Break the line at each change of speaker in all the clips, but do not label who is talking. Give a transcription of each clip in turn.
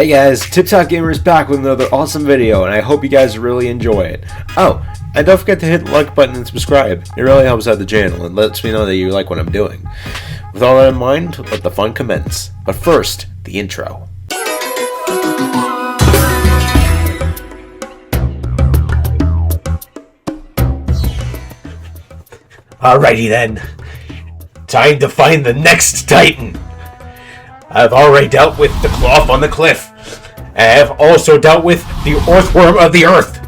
Hey guys, TipTop Gamer is back with another awesome video, and I hope you guys really enjoy it. Oh, and don't forget to hit the like button and subscribe. It really helps out the channel and lets me know that you like what I'm doing. With all that in mind, let the fun commence. But first, the intro. Alrighty then. Time to find the next Titan. I've already dealt with the cloth on the cliff. I have also dealt with the earthworm of the earth.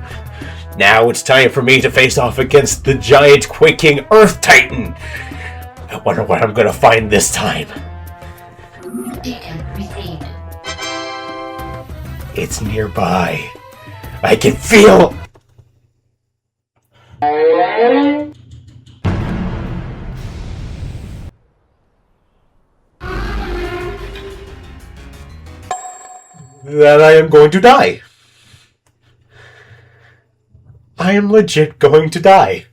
Now it's time for me to face off against the giant Quaking Earth Titan. I wonder what I'm gonna find this time. It's nearby. I can feel... that I am going to die. I am legit going to die.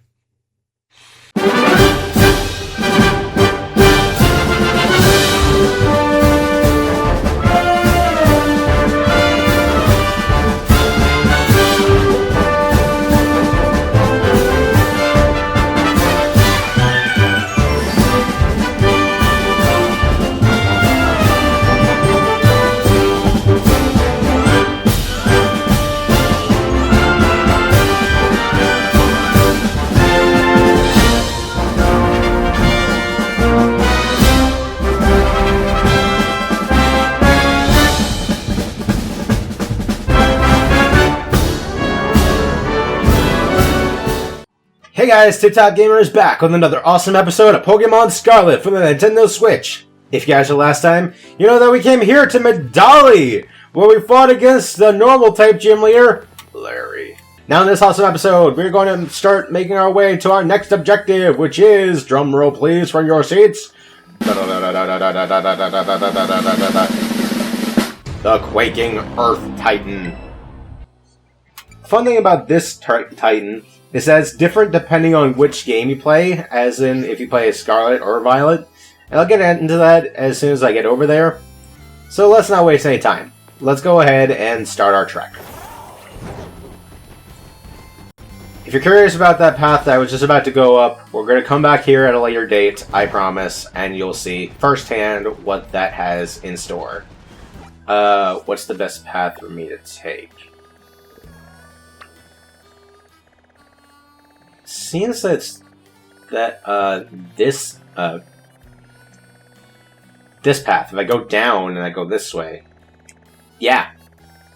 Hey guys, TipTop Gamer is back with another awesome episode of Pokemon Scarlet for the Nintendo Switch. If you guys were last time, you know that we came here to Medali, where we fought against the normal type gym leader, Larry. Now in this awesome episode, we're going to start making our way to our next objective, which is, drumroll please for your seats, the Quaking Earth Titan. Fun thing about this Titan is that it's different depending on which game you play, as in if you play as Scarlet or Violet. And I'll get into that as soon as I get over there. So let's not waste any time. Let's go ahead and start our trek. If you're curious about that path that I was just about to go up, we're going to come back here at a later date, I promise, and you'll see firsthand what that has in store. What's the best path for me to take? Seems that this path, if I go down and I go this way, yeah,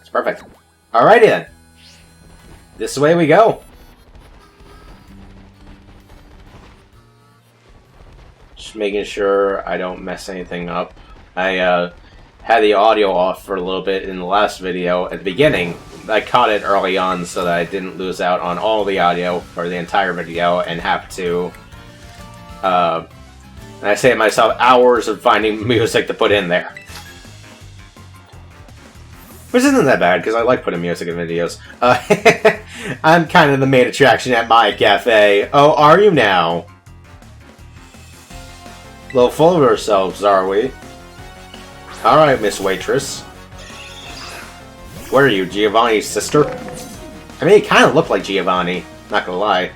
it's perfect. Alrighty then, this way we go. Just making sure I don't mess anything up. I had the audio off for a little bit in the last video at the beginning. I caught it early on so that I didn't lose out on all the audio for the entire video and have to, and I say to myself, hours of finding music to put in there. Which isn't that bad, because I like putting music in videos. I'm kind of the main attraction at my cafe. Oh, are you now? A little full of ourselves, are we? Alright, Miss Waitress. What are you, Giovanni's sister? I mean, it kind of looked like Giovanni, not gonna lie.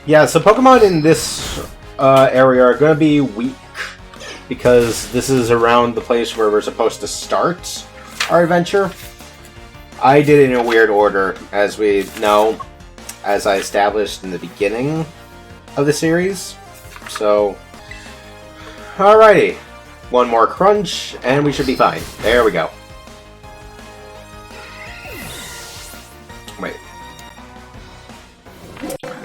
Yeah, so Pokemon in this area are gonna be weak, because this is around the place where we're supposed to start our adventure. I did it in a weird order, as we know, as I established in the beginning of the series. So, alrighty. One more crunch, and we should be fine. There we go. Wait.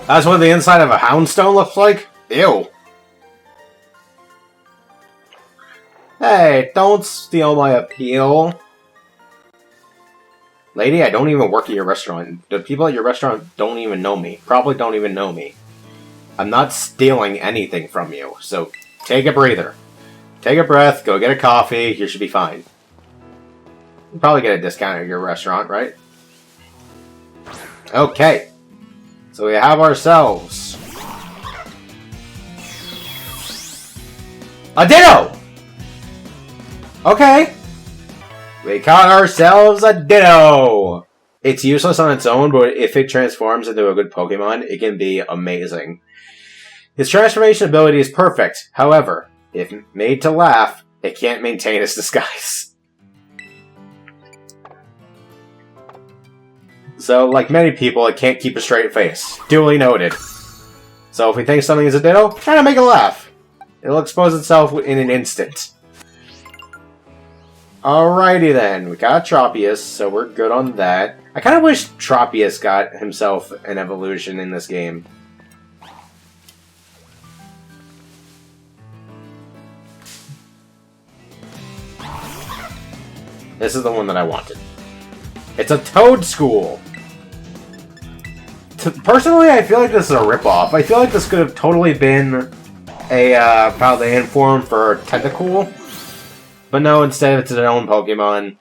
That's what the inside of a houndstone looks like? Ew. Hey, don't steal my appeal. Lady, I don't even work at your restaurant. The people at your restaurant don't even know me. Probably don't even know me. I'm not stealing anything from you, so take a breather. Take a breath, go get a coffee, you should be fine. You'll probably get a discount at your restaurant, right? Okay. So we have ourselves a Ditto! Okay! We caught ourselves a Ditto! It's useless on its own, but if it transforms into a good Pokemon, it can be amazing. Its transformation ability is perfect. However, if made to laugh, it can't maintain its disguise. So, like many people, it can't keep a straight face. Duly noted. So if we think something is a Ditto, try to make it laugh. It'll expose itself in an instant. Alrighty then, we got Tropius, so we're good on that. I kind of wish Tropius got himself an evolution in this game. This is the one that I wanted. It's a Toad School! Personally, I feel like this is a ripoff. I feel like this could have totally been a Paldean form for Tentacool. But no, instead it's its own Pokemon.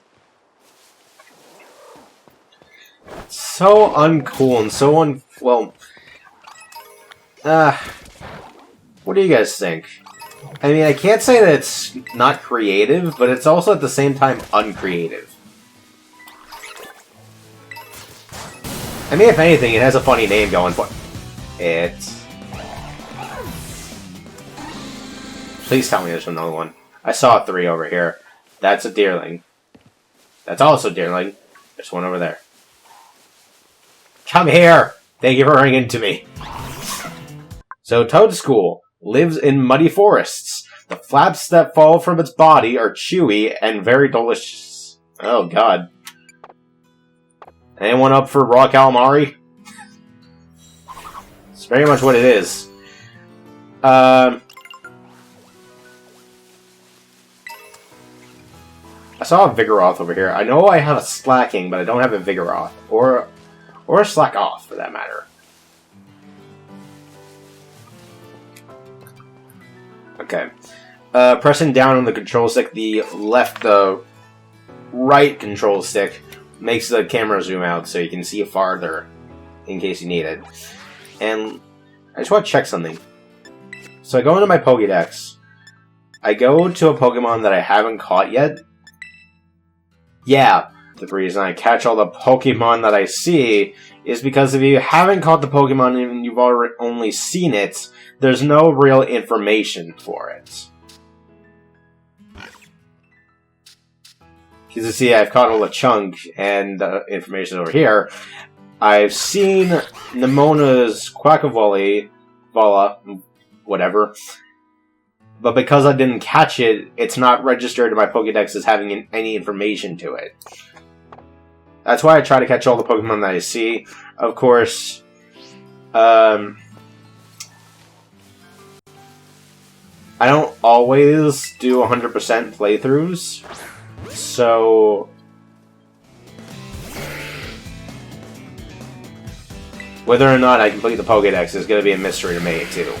So uncool and so well... what do you guys think? I mean, I can't say that it's not creative, but it's also at the same time uncreative. I mean, if anything, it has a funny name going for it. Please tell me there's another one. I saw 3 over here. That's a Deerling. That's also Deerling. There's one over there. Come here! Thank you for running into me. So, Toadstool lives in muddy forests. The flaps that fall from its body are chewy and very delicious. Oh, God. Anyone up for raw calamari? It's very much what it is. I saw a Vigoroth over here. I know I have a Slacking, but I don't have a Vigoroth. Or a Slack-Off, for that matter. Okay. Pressing down on the control stick, the right control stick makes the camera zoom out so you can see farther in case you need it. And I just want to check something. So I go into my Pokédex. I go to a Pokemon that I haven't caught yet. Yeah, the reason I catch all the Pokemon that I see is because if you haven't caught the Pokemon and you've already only seen it, there's no real information for it. Because you see, I've caught a Lechonk, and information over here. I've seen Nemona's Quackavolley, whatever. But because I didn't catch it, it's not registered in my Pokédex as having any information to it. That's why I try to catch all the Pokemon that I see. Of course, I don't always do 100% playthroughs. So whether or not I complete the Pokédex is going to be a mystery to me, too.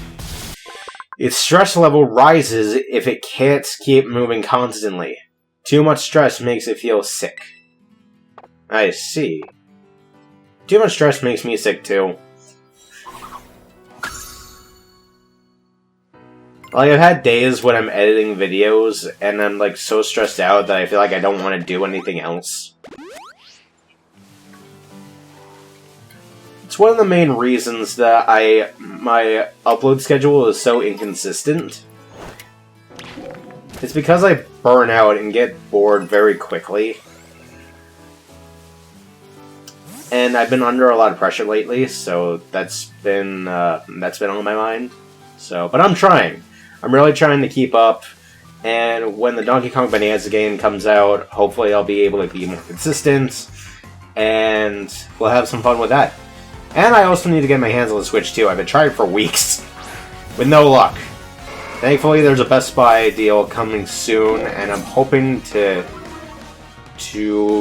Its stress level rises if it can't keep moving constantly. Too much stress makes it feel sick. I see. Too much stress makes me sick, too. Like, I've had days when I'm editing videos, and I'm, like, so stressed out that I feel like I don't want to do anything else. It's one of the main reasons that my upload schedule is so inconsistent. It's because I burn out and get bored very quickly. And I've been under a lot of pressure lately, so that's been on my mind. So, but I'm trying. I'm really trying to keep up, and when the Donkey Kong Bonanza game comes out, hopefully I'll be able to be more consistent, and we'll have some fun with that. And I also need to get my hands on the Switch too. I've been trying for weeks, with no luck. Thankfully, there's a Best Buy deal coming soon, and I'm hoping to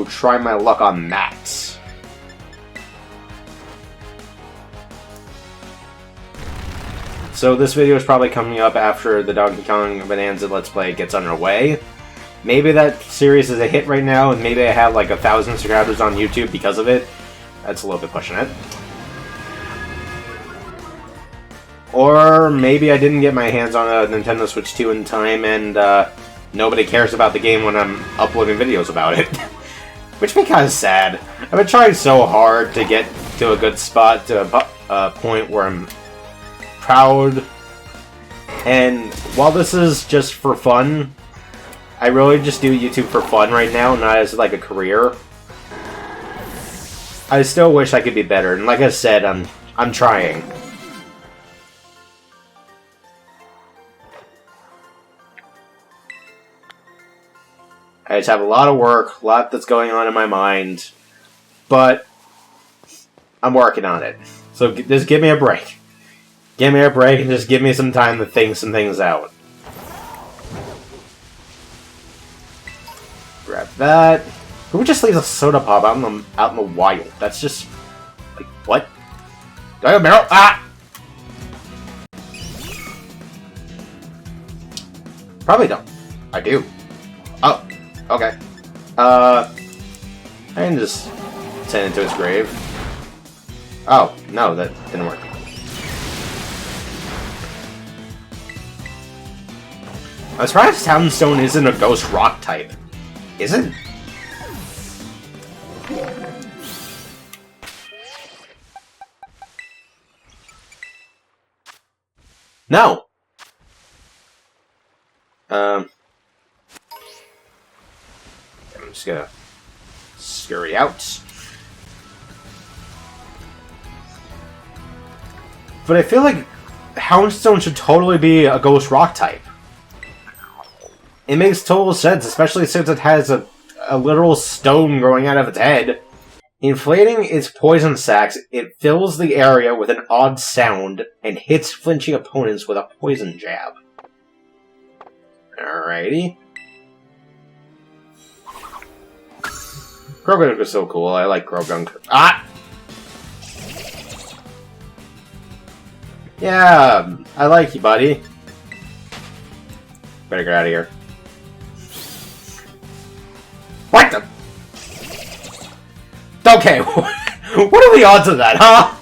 try my luck on that. So this video is probably coming up after the Donkey Kong Bonanza Let's Play gets underway. Maybe that series is a hit right now, and maybe I have like 1,000 subscribers on YouTube because of it. That's a little bit pushing it. Or maybe I didn't get my hands on a Nintendo Switch 2 in time, and nobody cares about the game when I'm uploading videos about it. Which makes me kind of sad. I've been trying so hard to get to a good spot, to a point where I'm proud. And while this is just for fun, I really just do YouTube for fun right now, not as like a career. I still wish I could be better, and like I said, I'm trying. I just have a lot of work, a lot that's going on in my mind, but I'm working on it. So just give me a break. Give me a break and just give me some time to think some things out. Grab that. Who just leaves a soda pop out in the wild? That's just like what? Do I have a barrel? Ah! Probably don't. I do. Oh, okay. I can just send it to its grave. Oh, no, that didn't work. I'm surprised Townstone isn't a ghost rock type. Is it? No! I'm just gonna scurry out. But I feel like Houndstone should totally be a ghost rock type. It makes total sense, especially since it has a literal stone growing out of its head. Inflating its poison sacs, it fills the area with an odd sound and hits flinching opponents with a poison jab. Alrighty. Croagunk is so cool. I like Croagunk. Ah! Yeah, I like you, buddy. Better get out of here. What the? Okay, what are the odds of that, huh?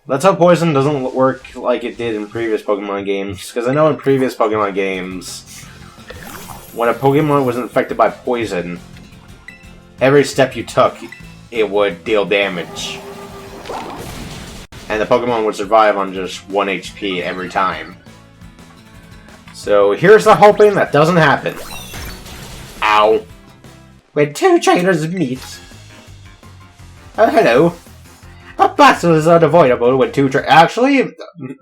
Let's hope poison doesn't work like it did in previous Pokemon games, because I know in previous Pokemon games, when a Pokemon was infected by poison, every step you took, it would deal damage. And the Pokemon would survive on just 1 HP every time. So here's the hoping that doesn't happen. Ow. When two trainers meet. Oh, hello. A battle is unavoidable when two Actually,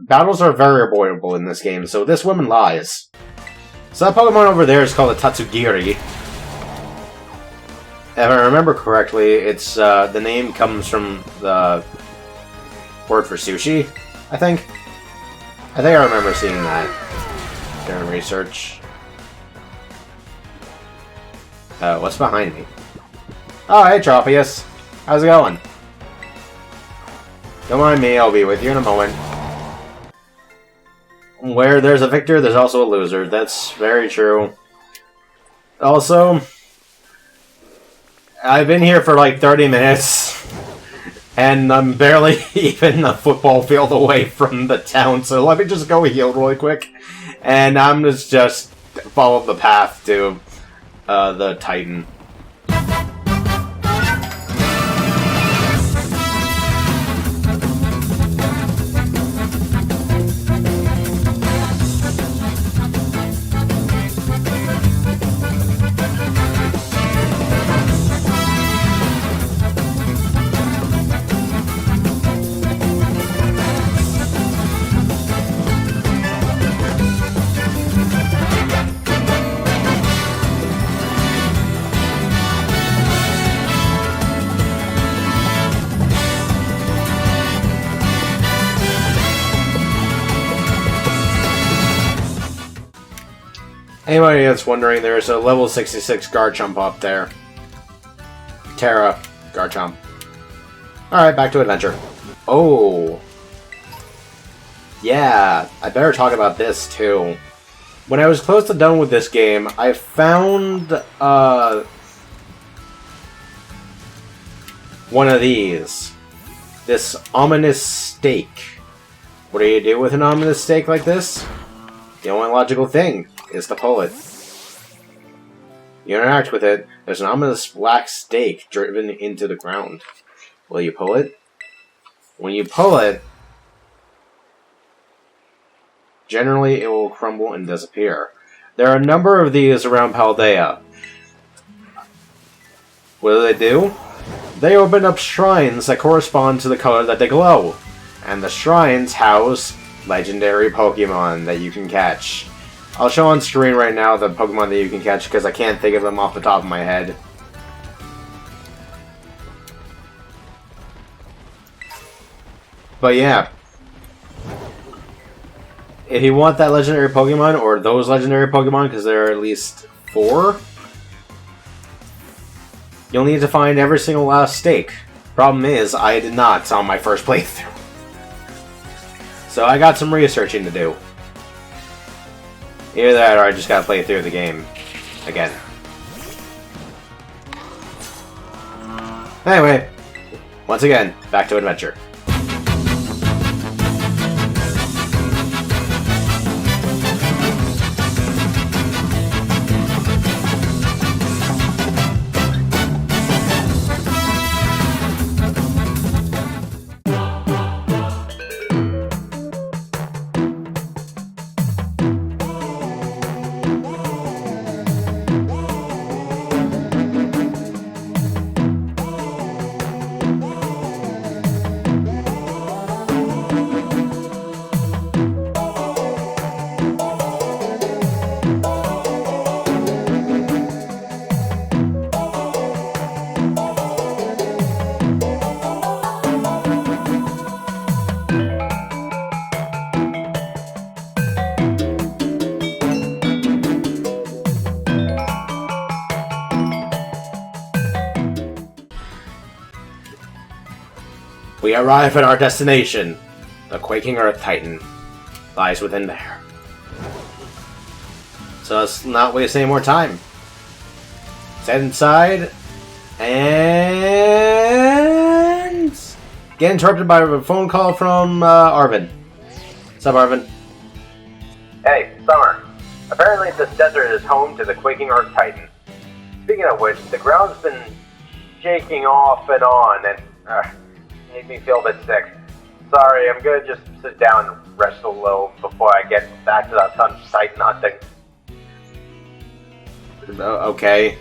battles are very avoidable in this game, so this woman lies. So that Pokemon over there is called a Tatsugiri. If I remember correctly, it's the name comes from the word for sushi, I think. I think I remember seeing that during research. What's behind me? Oh, hey, Tropius. How's it going? Don't mind me, I'll be with you in a moment. Where there's a victor, there's also a loser. That's very true. Also, I've been here for like 30 minutes, and I'm barely even a football field away from the town, so let me just go heal really quick. And I'm just follow the path to the Titan. Anybody that's wondering, there's a level 66 Garchomp up there. Terra Garchomp. Alright, back to adventure. Oh. Yeah, I better talk about this too. When I was close to done with this game, I found one of these. This ominous stake. What do you do with an ominous stake like this? The only logical thing is to pull it. You interact with it, there's an ominous black stake driven into the ground. Will you pull it? When you pull it, generally it will crumble and disappear. There are a number of these around Paldea. What do? They open up shrines that correspond to the color that they glow. And the shrines house legendary Pokemon that you can catch. I'll show on screen right now the Pokemon that you can catch because I can't think of them off the top of my head. But yeah. If you want that legendary Pokemon, or those legendary Pokemon, because there are at least 4, you'll need to find every single last stake. Problem is, I did not on my first playthrough. So I got some researching to do. Either that, or I just gotta play through the game again. Anyway, once again, back to adventure. We arrive at our destination. The Quaking Earth Titan lies within there. So let's not waste any more time. Let's head inside and get interrupted by a phone call from Arvin. What's up, Arvin?
Hey, Summer. Apparently this desert is home to the Quaking Earth Titan. Speaking of which, the ground's been shaking off and on and made me feel a bit sick. Sorry, I'm gonna just sit down and rest a little before I get back to that sun Titan hunting.
Okay.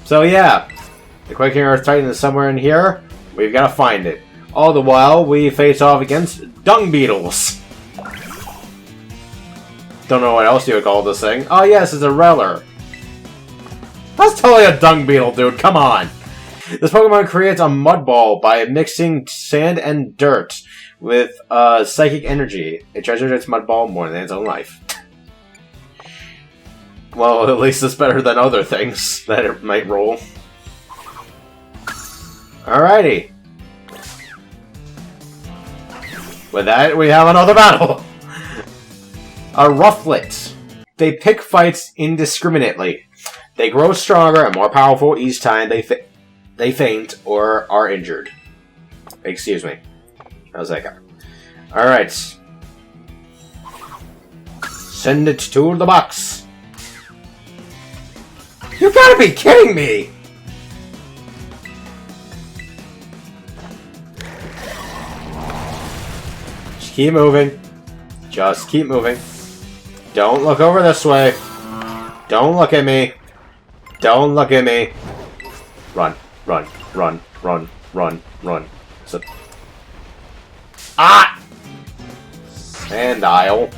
So yeah, the Quaking Earth Titan is somewhere in here. We've got to find it. All the while, we face off against dung beetles. Don't know what else you would call this thing. Oh yes, it's a Reller. That's totally a dung beetle, dude. Come on. This Pokemon creates a mud ball by mixing sand and dirt with psychic energy. It treasures its mud ball more than its own life. Well, at least it's better than other things that it might roll. Alrighty. With that, we have another battle. A Rufflet. They pick fights indiscriminately. They grow stronger and more powerful each time they faint or are injured. Excuse me. How's that go? Alright. Send it to the box. You gotta be kidding me! Just keep moving. Just keep moving. Don't look over this way. Don't look at me. Don't look at me. Run, run, run, run, run, run. So ah! Sandile.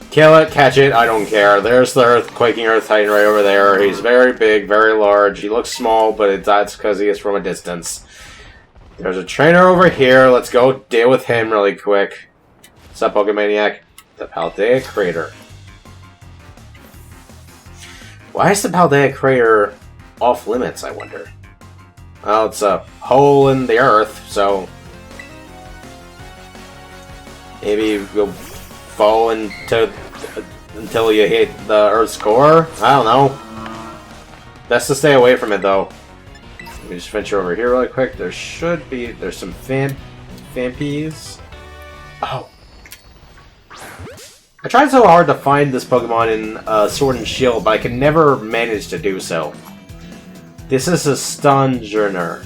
Kill it, catch it, I don't care. There's the Quaking Earth Titan right over there. He's very big, very large. He looks small, but that's because he is from a distance. There's a trainer over here. Let's go deal with him really quick. What's up, Pokemaniac? The Paldea Crater. Why is the Paldea Crater off limits, I wonder? Well, it's a hole in the earth, so maybe you'll fall into until you hit the Earth's core? I don't know. Best to stay away from it, though. Let me just venture over here really quick. There's some Fampies. Oh. I tried so hard to find this Pokemon in Sword and Shield, but I could never manage to do so. This is a Stungener.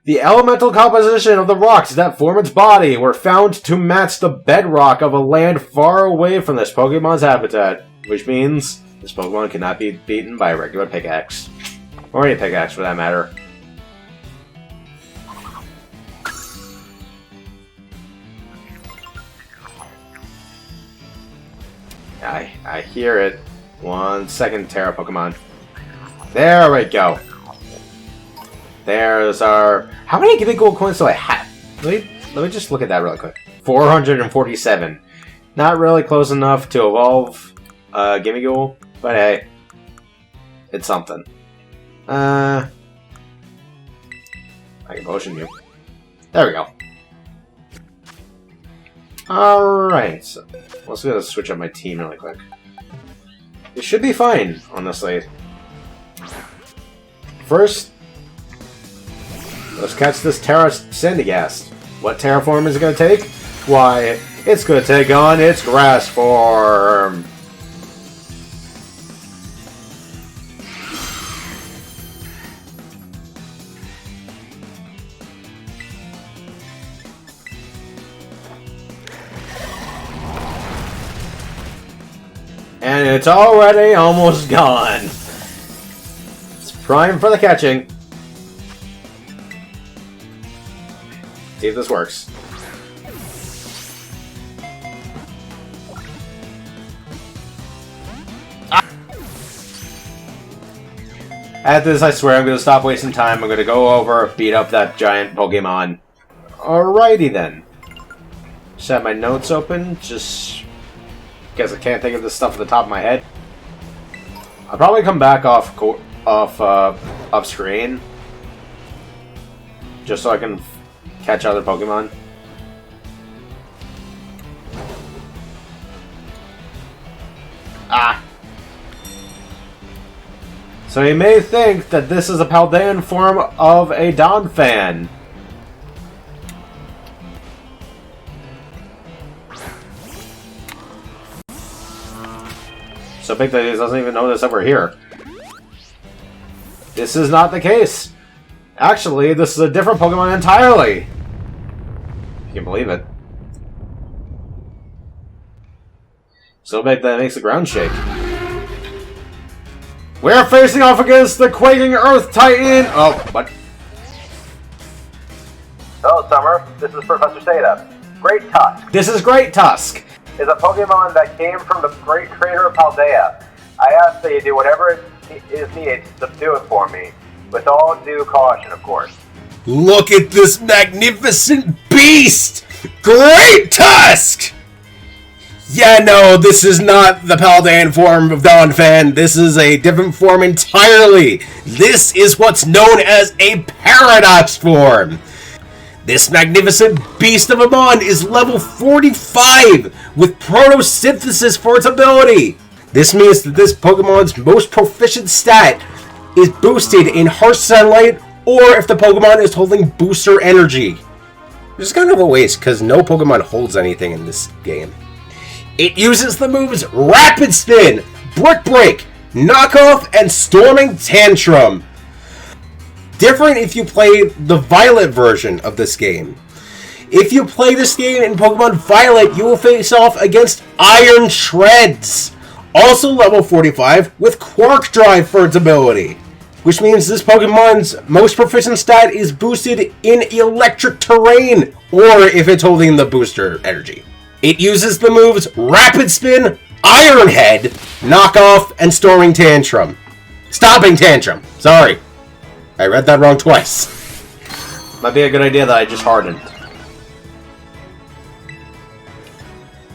The elemental composition of the rocks that form its body were found to match the bedrock of a land far away from this Pokemon's habitat, which means this Pokemon cannot be beaten by a regular pickaxe. Or any pickaxe for that matter. I hear it. 1 second, Terra Pokemon. There we go. There's our... How many Gimme Gold coins do I have? Let me just look at that really quick. 447. Not really close enough to evolve Gimme Gold, but hey. It's something. I can potion you. There we go. Alright, so let's go switch up my team really quick. It should be fine, honestly. First, let's catch this Terra Sandygast. What Terra form is it going to take? Why, it's going to take on its grass form. And it's already almost gone. It's prime for the catching. See if this works. Ah! At this, I swear I'm going to stop wasting time. I'm going to go over, beat up that giant Pokemon. Alrighty then. Just have my notes open. Just... Guess I can't think of this stuff at the top of my head. I'll probably come back off screen, just so I can catch other Pokemon. Ah! So you may think that this is a Paldean form of a Donphan. So big that he doesn't even notice that we're here. This is not the case. Actually, this is a different Pokemon entirely. If you can believe it. So big that it makes the ground shake. We're facing off against the Quaking Earth Titan! Oh, what?
Hello, Summer. This is Professor Seda. Great Tusk.
This is Great Tusk.
Is a Pokemon that came from the great crater of Paldea. I ask that you do whatever is needed to subdue it for me. With all due caution, of course.
Look at this magnificent beast! Great Tusk! Yeah, no, this is not the Paldean form of Donphan. This is a different form entirely. This is what's known as a Paradox form. This magnificent beast of a mon is level 45 with Protosynthesis for its ability. This means that this Pokemon's most proficient stat is boosted in harsh sunlight or if the Pokemon is holding booster energy. Which is kind of a waste because no Pokemon holds anything in this game. It uses the moves Rapid Spin, Brick Break, Knockoff, and Storming Tantrum. Different if you play the Violet version of this game. If you play this game in Pokemon Violet, you will face off against Iron Shreds, also level 45 with Quark Drive for its ability, which means this Pokemon's most proficient stat is boosted in electric terrain, or if it's holding the booster energy. It uses the moves Rapid Spin, Iron Head, Knockoff, and Storming Tantrum. Stopping Tantrum, sorry. I read that wrong twice.
Might be a good idea that I just hardened.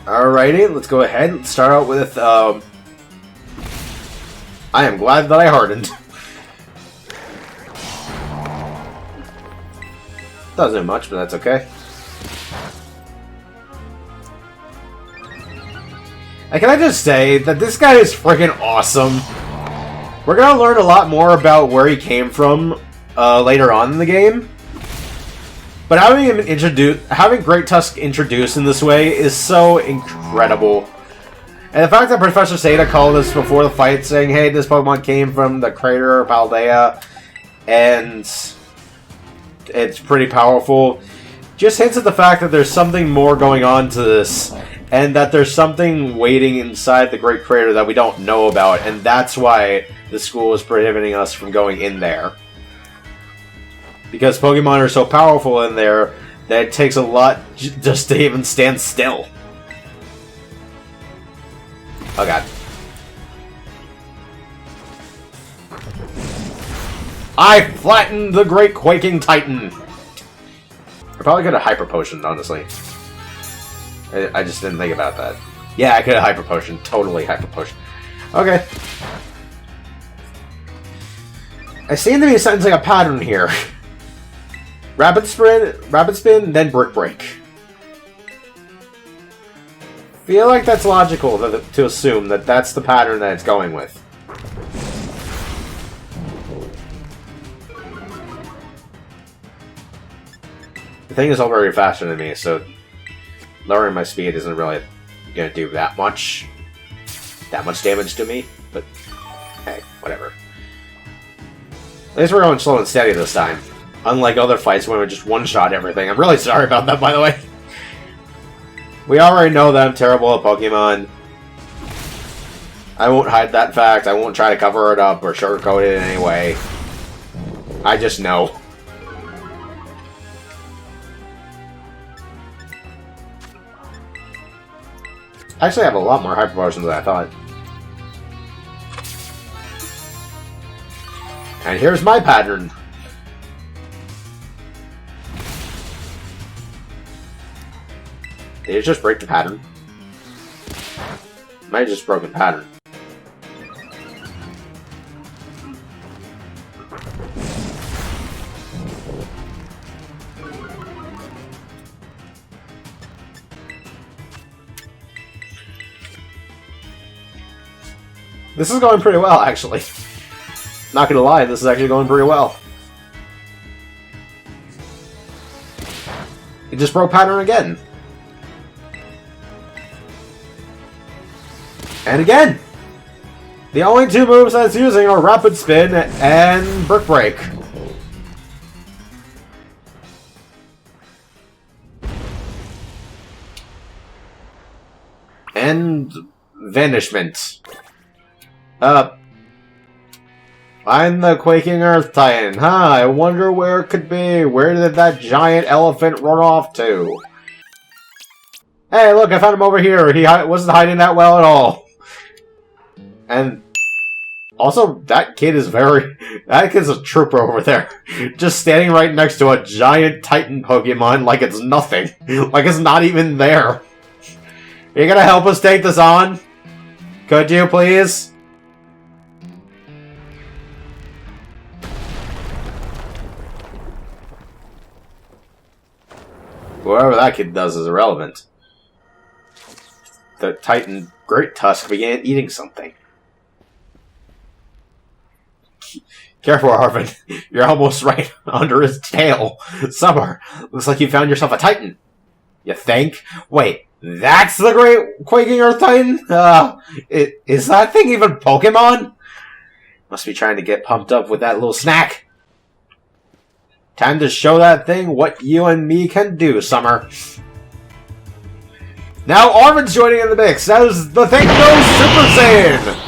Alrighty, let's go ahead and start out with, I am glad that I hardened. Doesn't do much, but that's okay. And can I just say that this guy is freaking awesome? We're gonna learn a lot more about where he came from later on in the game. But having Great Tusk introduced in this way is so incredible. And the fact that Professor Seda called us before the fight saying, hey, this Pokemon came from the crater of Paldea, and it's pretty powerful, just hints at the fact that there's something more going on to this, and that there's something waiting inside the Great Crater that we don't know about, and that's why the school is prohibiting us from going in there. Because Pokemon are so powerful in there that it takes a lot just to even stand still. Oh god. I flattened the Great Quaking Titan! I probably could have Hyper Potioned, honestly. I just didn't think about that. Yeah, I could have Hyper Potioned. Totally Hyper Potioned. Okay. I seem to be sensing a pattern here. Rapid Spin, then Brick Break. Feel like that's logical to assume that that's the pattern that it's going with. The thing is already faster than me, so lowering my speed isn't really going to do that much damage to me, but hey, whatever. At least we're going slow and steady this time. Unlike other fights when we just one-shot everything. I'm really sorry about that, by the way. We already know that I'm terrible at Pokemon. I won't hide that fact. I won't try to cover it up or sugarcoat it in any way. I just know. I actually have a lot more Hyper Potions than I thought. And here's my pattern. Did it just break the pattern? Might have just broken pattern. This is going pretty well, actually. Not gonna lie, this is actually going pretty well. It just broke pattern again. And again! The only two moves that it's using are Rapid Spin and Brick Break. And Vanishment. Find the Quaking Earth Titan. Huh, I wonder where it could be. Where did that giant elephant run off to? Hey, look, I found him over here. He wasn't hiding that well at all. And also, that kid is that kid's a trooper over there. Just standing right next to a giant Titan Pokemon like it's nothing. Like it's not even there. Are you gonna help us take this on? Could you, please? Whatever that kid does is irrelevant. The Titan Great Tusk began eating something. Careful, Arvin. You're almost right under his tail. Summer, looks like you found yourself a Titan. You think? Wait, that's the Great Quaking Earth Titan? Is that thing even Pokemon? Must be trying to get pumped up with that little snack. Time to show that thing what you and me can do, Summer. Now Arvin's joining in the mix. That is the thing goes Super Saiyan!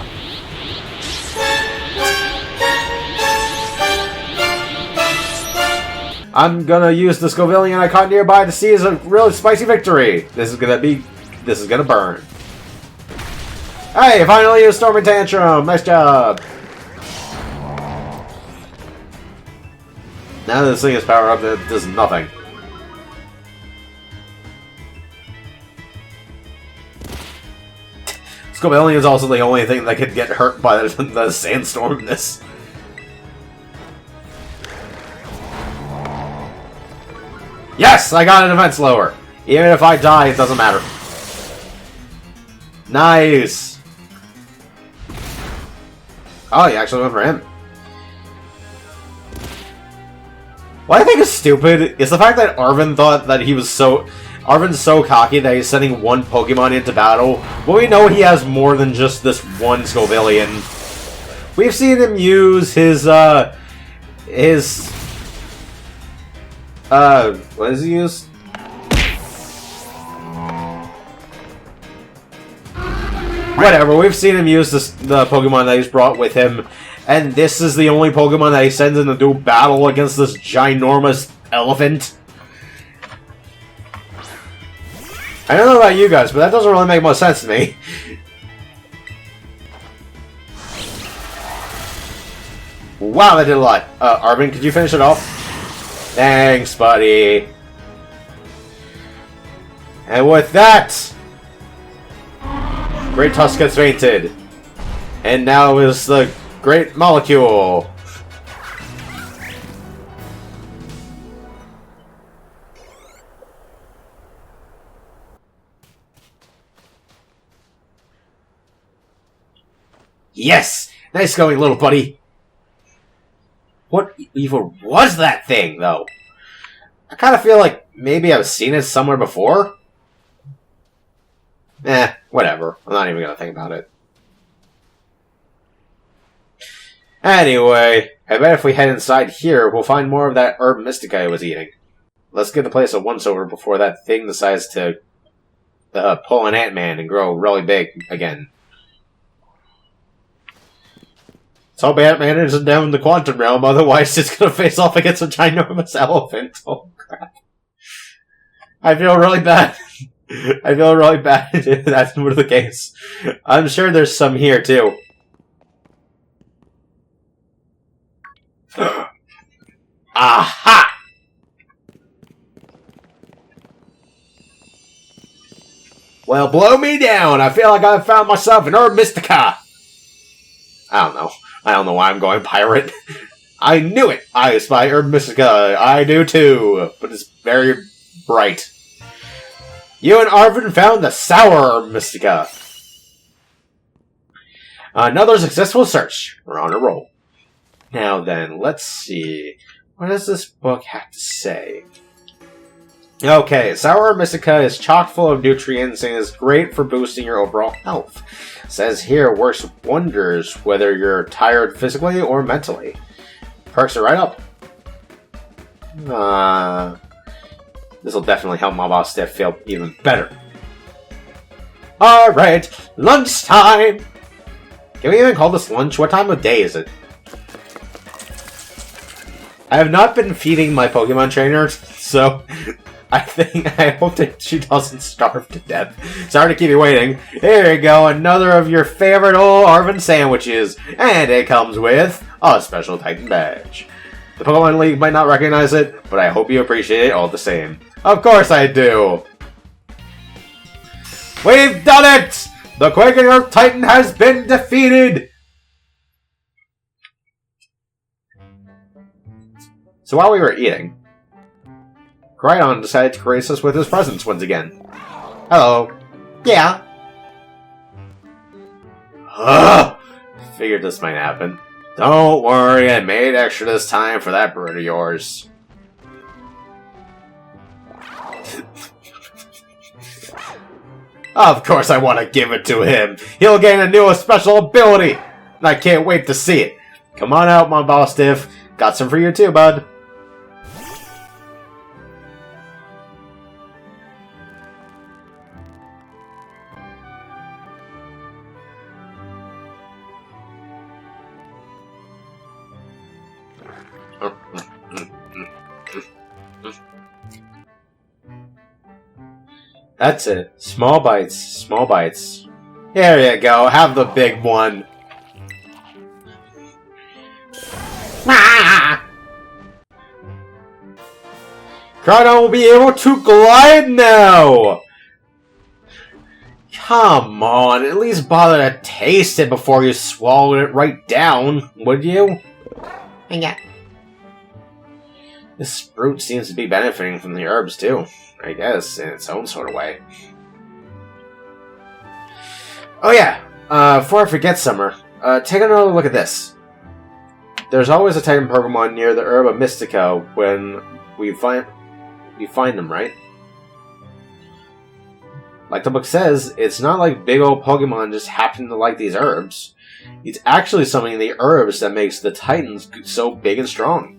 I'm gonna use the Scovillian I caught nearby to seize a really spicy victory. This is gonna burn. Hey, finally a Storming Tantrum. Nice job. Now that this thing is powered up, it does nothing. Scovillian is also the only thing that could get hurt by the sandstorm in this. Yes! I got a defense lower! Even if I die, it doesn't matter. Nice! Oh, you actually went for him. What I think is stupid is the fact that Arvin thought that he was Arvin's so cocky that he's sending one Pokemon into battle, when we know he has more than just this one Scovillian. We've seen him use his, what does he use? Whatever, we've seen him use the Pokemon that he's brought with him, and this is the only Pokemon that he sends in to do battle against this ginormous elephant. I don't know about you guys, but that doesn't really make much sense to me. Wow, that did a lot. Arvin, could you finish it off? Thanks, buddy. And with that, Great Tusk gets fainted. And now is the Great Molecule. Yes! Nice going, little buddy. What even was that thing, though? I kind of feel like maybe I've seen it somewhere before. Whatever. I'm not even going to think about it. Anyway, I bet if we head inside here, we'll find more of that herb mystica I was eating. Let's give the place a once-over before that thing decides to pull an Ant-Man and grow really big again. Let's hope Ant-Man isn't down in the quantum realm, otherwise it's gonna face off against a ginormous elephant. Oh, crap. I feel really bad. I feel really bad if that's the case. I'm sure there's some here, too. Aha! Well, blow me down. I feel like I found myself an herb mystica. I don't know. I don't know why I'm going pirate. I knew it! I spy herb mystica. I do too. But it's very bright. You and Arvin found the sour herb mystica. Another successful search. We're on a roll. Now then, let's see. What does this book have to say? Okay, sour mystica is chock full of nutrients and is great for boosting your overall health. It says here works wonders whether you're tired physically or mentally. Perks are right up. This will definitely help my boss Steph feel even better. Alright, lunchtime! Can we even call this lunch? What time of day is it? I have not been feeding my Pokemon trainer, so I hope that she doesn't starve to death. Sorry to keep you waiting. Here you go, another of your favorite old Arvin sandwiches. And it comes with a special Titan badge. The Pokemon League might not recognize it, but I hope you appreciate it all the same. Of course I do! We've done it! The Quaking Earth Titan has been defeated! So while we were eating, Groudon decided to grace us with his presence once again. Hello. Yeah. Ugh! Figured this might happen. Don't worry, I made extra this time for that bird of yours. Of course I want to give it to him. He'll gain a new special ability. And I can't wait to see it. Come on out, my boss Diff. Got some for you too, bud. That's it. Small bites. Small bites. Here you go. Have the big one. Ah! Groudon will be able to glide now! Come on, at least bother to taste it before you swallow it right down, would you? Yeah. This fruit seems to be benefiting from the herbs, too. I guess, in its own sort of way. Oh yeah, before I forget, Summer, take another look at this. There's always a Titan Pokemon near the Herb of Mystica when we find them, right? Like the book says, it's not like big old Pokemon just happen to like these herbs. It's actually something in the herbs that makes the Titans so big and strong.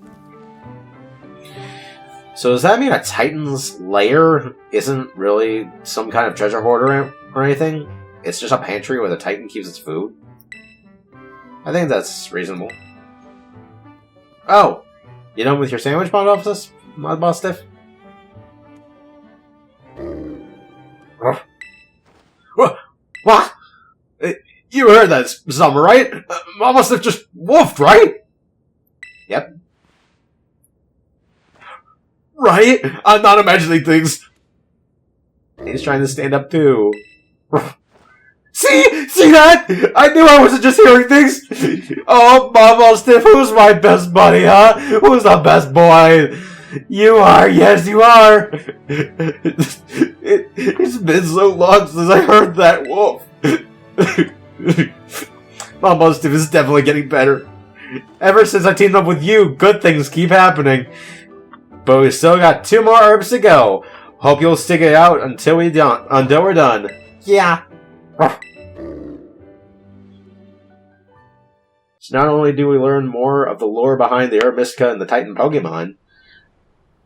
So does that mean a Titan's lair isn't really some kind of treasure hoarder or anything? It's just a pantry where the Titan keeps its food? I think that's reasonable. Oh! You done with your sandwich, Mod Boss Stiff? What? You heard that, Summer, right? Mod Boss Stiff just woofed, right? Yep. Right? I'm not imagining things. He's trying to stand up too. See that? I knew I wasn't just hearing things. Oh, Mama Stiff, who's my best buddy, huh? Who's the best boy? You are, yes, you are. It's been so long since I heard that wolf. Mama Stiff is definitely getting better. Ever since I teamed up with you, good things keep happening. But we still got 2 more herbs to go. Hope you'll stick it out until we're done. Yeah. So not only do we learn more of the lore behind the Herb Mystica and the Titan Pokemon,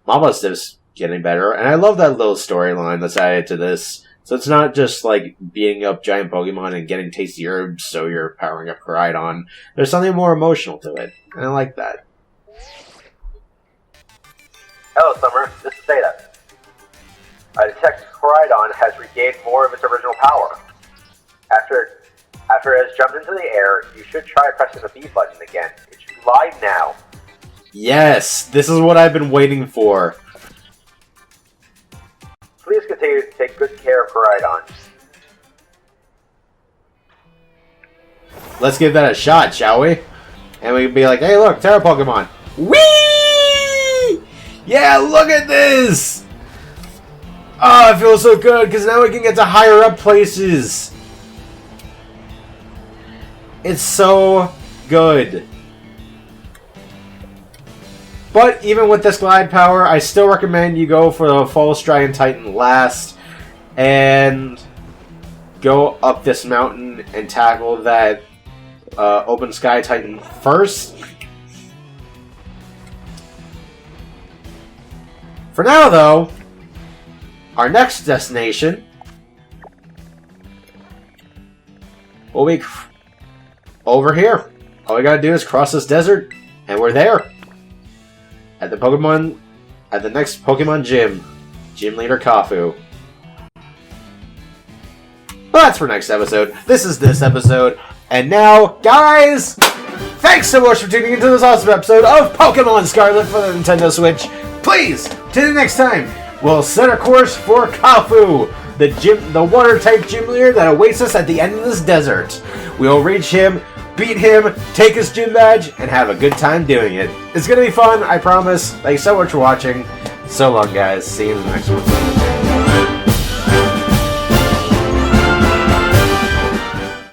Mama Stiff's getting better, and I love that little storyline that's added to this. So it's not just like beating up giant Pokemon and getting tasty herbs so you're powering up Koraidon. There's something more emotional to it, and I like that.
Hello, Summer. This is Data. I detect Koraidon has regained more of its original power. After it has jumped into the air, you should try pressing the B button again. It should be live now.
Yes, this is what I've been waiting for.
Please continue to take good care of Koraidon.
Let's give that a shot, shall we? And we can be like, hey look, Terra Pokemon. Whee! Yeah, look at this! Oh, it feels so good, because now we can get to higher up places. It's so good. But even with this glide power, I still recommend you go for the Full Strion Titan last and go up this mountain and tackle that Open Sky Titan first. For now, though, our next destination will be over here. All we gotta do is cross this desert, and we're there. At the next Pokemon Gym. Gym Leader Kafu. Well, that's for next episode. This is this episode. And now, guys, thanks so much for tuning into this awesome episode of Pokemon Scarlet for the Nintendo Switch. Please, till the next time, we'll set a course for Kafu, the water-type gym leader that awaits us at the end of this desert. We'll reach him, beat him, take his gym badge, and have a good time doing it. It's gonna be fun, I promise. Thanks so much for watching. So long, guys. See you in the next one.